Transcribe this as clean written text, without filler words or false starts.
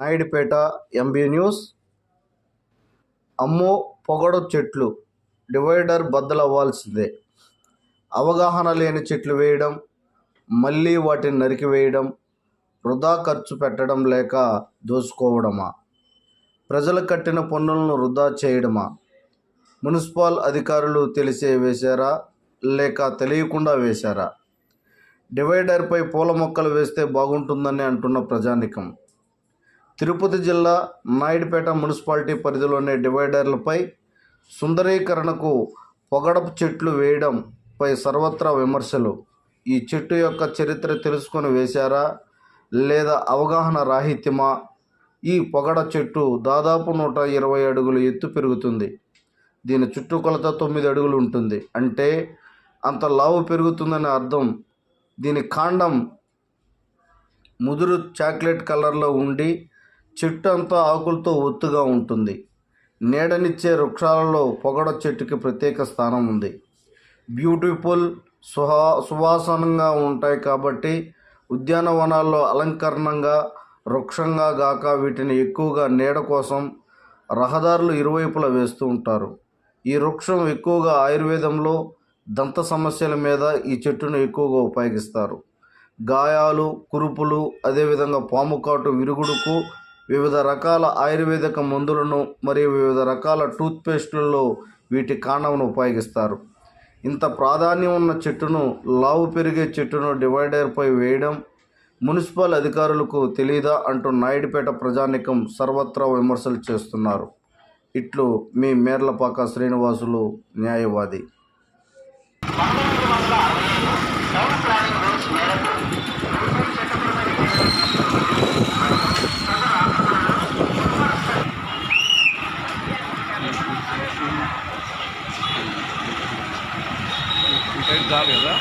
Naidupeta MB news. అమ్మో పొగడు చెట్లు, divider బద్దలవ్వాల్సిందే. అవగాహన లేని చెట్లు వేయడం, మళ్ళీ వాటిని నరికివేయడం, వృధా ఖర్చు పెట్టడం లేక దోసుకోవడమా? ప్రజలు కట్టిన పన్నులను వృధా చేయడమా? మున్సిపల్ అధికారులు తెలిసే వేశారా లేక తెలియకుండా వేశారా? డివైడర్పై పూల మొక్కలు వేస్తే బాగుంటుందని అంటున్న ప్రజానికం. తిరుపతి జిల్లా నాయుడుపేట మున్సిపాలిటీ పరిధిలోని డివైడర్లపై సుందరీకరణకు పొగడపు చెట్లు వేయడంపై సర్వత్రా విమర్శలు. ఈ చెట్టు యొక్క చరిత్ర తెలుసుకొని వేశారా లేదా అవగాహన రాహిత్యమా? ఈ పొగడ చెట్టు దాదాపు 120 అడుగులు ఎత్తు పెరుగుతుంది. దీని చుట్టుకొలత 9 అడుగులు ఉంటుంది. అంటే అంత లావు పెరుగుతుందని అర్థం. దీని కాండం ముదురు చాక్లెట్ కలర్లో ఉండి చెట్టు అంతా ఆకులతో ఒత్తుగా ఉంటుంది. నీడనిచ్చే వృక్షాలలో పొగడ చెట్టుకి ప్రత్యేక స్థానం ఉంది. బ్యూటిఫుల్, సువాసనంగా ఉంటాయి కాబట్టి ఉద్యానవనాల్లో అలంకరణంగా, వృక్షంగా గాక వీటిని ఎక్కువగా నీడ కోసం రహదారులు ఇరువైపులా వేస్తూ ఉంటారు. ఈ వృక్షం ఎక్కువగా ఆయుర్వేదంలో దంత సమస్యల మీద ఈ చెట్టును ఎక్కువగా ఉపయోగిస్తారు. గాయాలు, కురుపులు, అదేవిధంగా పాము కాటు విరుగుడుకు వివిధ రకాల ఆయుర్వేదిక మందులను మరియు వివిధ రకాల టూత్పేస్టులలో వీటి కాండంను ఉపయోగిస్తారు. ఇంత ప్రాధాన్యం ఉన్న చెట్టును, లావు పెరిగే చెట్టును డివైడర్పై వేయడం మున్సిపల్ అధికారులకు తెలీదా అంటూ నాయుడుపేట ప్రజానికం సర్వత్రా విమర్శలు చేస్తున్నారు. ఇట్లు మీ మేర్లపాక శ్రీనివాసులు, న్యాయవాది. చాలు కదా.